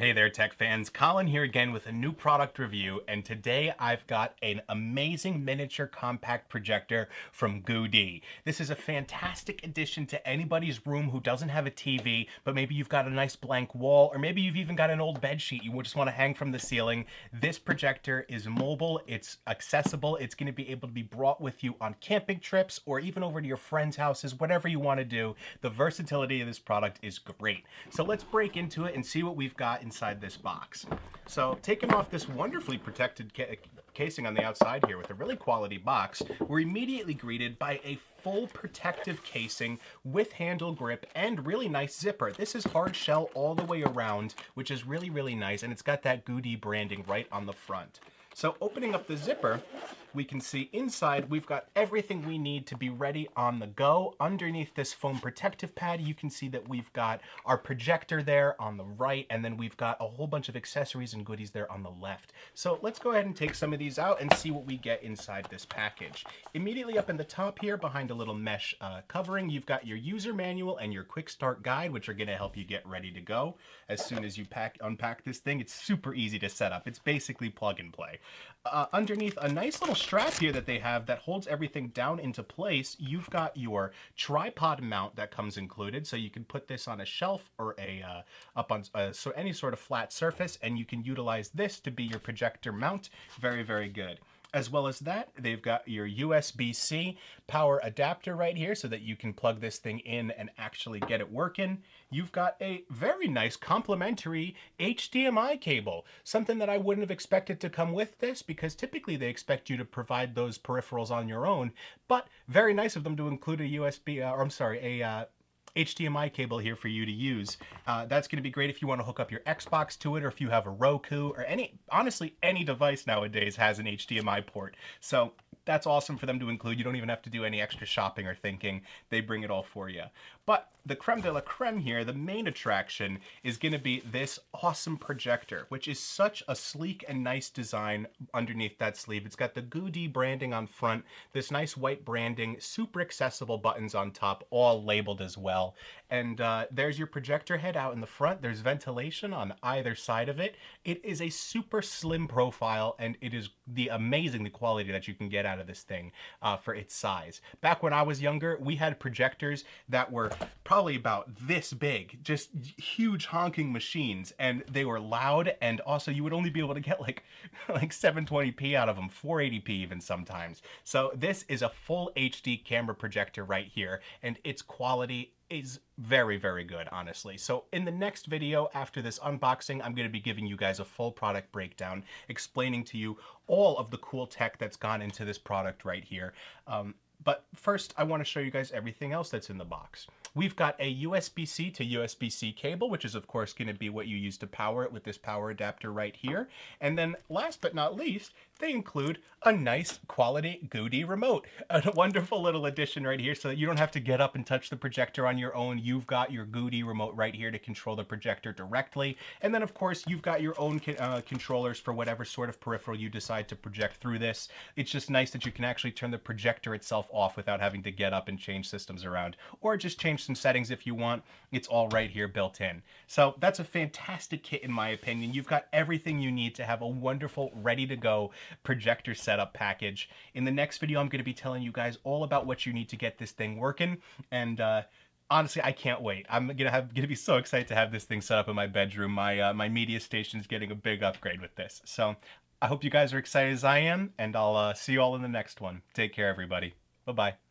Hey there, tech fans. Colin here again with a new product review, and today I've got an amazing miniature compact projector from GooDee. This is a fantastic addition to anybody's room who doesn't have a TV, but maybe you've got a nice blank wall, or maybe you've even got an old bed sheet you just want to hang from the ceiling. This projector is mobile, it's accessible, it's going to be able to be brought with you on camping trips or even over to your friends' houses, whatever you want to do. The versatility of this product is great. So let's break into it and see what we've got inside this box. So taking off this wonderfully protected casing on the outside here with a really quality box, we're immediately greeted by a full protective casing with handle grip and really nice zipper. This is hard shell all the way around, which is really, really nice, and it's got that GooDee branding right on the front. So opening up the zipper, we can see inside we've got everything we need to be ready on the go. Underneath this foam protective pad, you can see that we've got our projector there on the right, and then we've got a whole bunch of accessories and goodies there on the left. So let's go ahead and take some of these out and see what we get inside this package. Immediately up in the top here, behind a little mesh covering, you've got your user manual and your quick start guide, which are going to help you get ready to go. As soon as you unpack this thing, it's super easy to set up. It's basically plug and play. Underneath a nice little strap here that they have that holds everything down into place, you've got your tripod mount that comes included, so you can put this on a shelf or up on so any sort of flat surface, and you can utilize this to be your projector mount. Very, very good. As well as that, they've got your USB-C power adapter right here so that you can plug this thing in and actually get it working. You've got a very nice complementary HDMI cable, something that I wouldn't have expected to come with this because typically they expect you to provide those peripherals on your own, but very nice of them to include a HDMI cable here for you to use. That's going to be great if you want to hook up your Xbox to it, or if you have a Roku, or honestly, any device nowadays has an HDMI port. So that's awesome for them to include. You don't even have to do any extra shopping or thinking. They bring it all for you. But the creme de la creme here, the main attraction, is going to be this awesome projector, which is such a sleek and nice design underneath that sleeve. It's got the GooDee branding on front, this nice white branding, super accessible buttons on top, all labeled as well. And there's your projector head out in the front. There's ventilation on either side of it. It is a super slim profile, and it is amazing the quality that you can get out of this thing for its size. Back when I was younger, we had projectors that were probably about this big, just huge honking machines, and they were loud, and also you would only be able to get like 720p out of them, 480p even sometimes. So this is a full HD camera projector right here, and its quality is very, very good, honestly. So in the next video after this unboxing, I'm going to be giving you guys a full product breakdown, explaining to you all of the cool tech that's gone into this product right here. But first, I want to show you guys everything else that's in the box. We've got a USB-C to USB-C cable, which is of course going to be what you use to power it with this power adapter right here. And then last but not least, they include a nice quality GooDee remote. A wonderful little addition right here so that you don't have to get up and touch the projector on your own. You've got your GooDee remote right here to control the projector directly. And then of course, you've got your own controllers for whatever sort of peripheral you decide to project through this. It's just nice that you can actually turn the projector itself off without having to get up and change systems around, or just change some settings if you want. It's all right here built in. So that's a fantastic kit in my opinion. You've got everything you need to have a wonderful, ready to go projector setup package. In the next video, I'm going to be telling you guys all about what you need to get this thing working, and honestly, I can't wait. I'm gonna be so excited to have this thing set up in my bedroom. My media station's getting a big upgrade with this. So I hope you guys are excited as I am, and I'll see you all in the next one. Take care, everybody. Bye-bye.